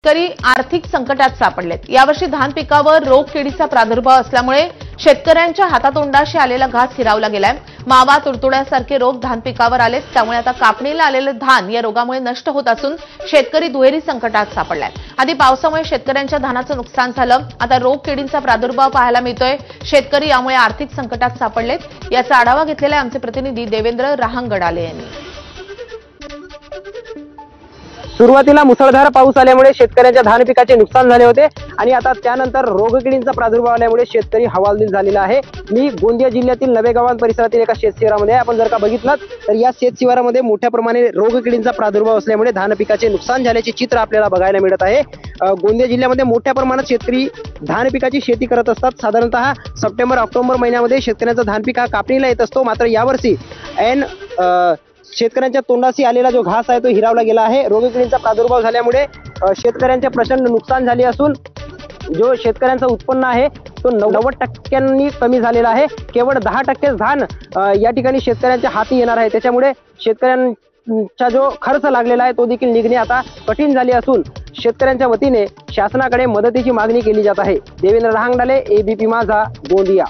शेतकरी आर्थिक संकटात सापडलेत। यावर्षी धान पिकावर रोग किडीचा प्रादुर्भाव असल्यामुळे शेतकऱ्यांच्या हातातोंडाशी आलेला घास हिरावला गेलाय। मावा, तुडतुड्यासारखे रोग धान पिकावर आलेत, त्यामुळे आता कापणीला आलेले धान या रोगामुळे नष्ट होत असून शेतकरी दुहेरी संकटात सापडलाय। आधी पावसामुळे शेतकऱ्यांच्या धानाचं नुकसान झालं, आता रोग किडींचा प्रादुर्भाव पाहायला मिळतोय। शेतकरी यामुळे आर्थिक संकटात सापडलेत। याचा आढावा घेतलेला आहे आमचे प्रतिनिधी देवेंद्र रहांगडाले यांनी। सुरुवातीला मुसळधार पाऊस आल्यामुळे शेतकऱ्यांच्या धान पिकाचे नुकसान झाले होते आणि आता त्यानंतर रोगकिडींचा प्रादुर्भाव आल्यामुळे शेतकरी हवालदिल झालेला आहे। मी गोंदिया जिल्ह्यातील नवेगाव परिसरातील एका शेतशिवारामध्ये आपण जर का बघितलं तर या शेतशिवारामध्ये मोठ्या प्रमाणे रोगकिडींचा प्रादुर्भाव असल्यामुळे धान पिकाचे नुकसान झाल्याचे चित्र आपल्याला बघायला मिळत आहे। गोंदिया जिल्ह्यामध्ये मोठ्या प्रमाणात शेतकरी धान पिकाची शेती करत असतात। साधारणतः सप्टेंबर ऑक्टोबर महिन्यामध्ये शेतकऱ्यांचा धान पीक हा कापणीला येत असतो। मात्र यावर्षी शेतकऱ्यांच्या तोंडाशी आलेला जो घास आहे तो हिरावला गेला आहे। रोगकिडींचा प्रादुर्भाव झाल्यामुळे शेतकऱ्यांचे प्रचंड नुकसान झाले असून जो शेतकऱ्यांचं उत्पन्न आहे तो 90% कमी झालेला आहे। केवळ 10% धान या ठिकाणी शेतकऱ्यांच्या हाती येणार आहे। त्याच्यामुळे शेतकऱ्यांचा जो खर्च लागलेला आहे तो देखील निघणे आता कठीण झाले असून शेतकऱ्यांच्या वतीने शासनाकडे मदतीची मागणी केली जात आहे। देवेंद्र रहांगडाले, एबीपी माझा, गोंदिया।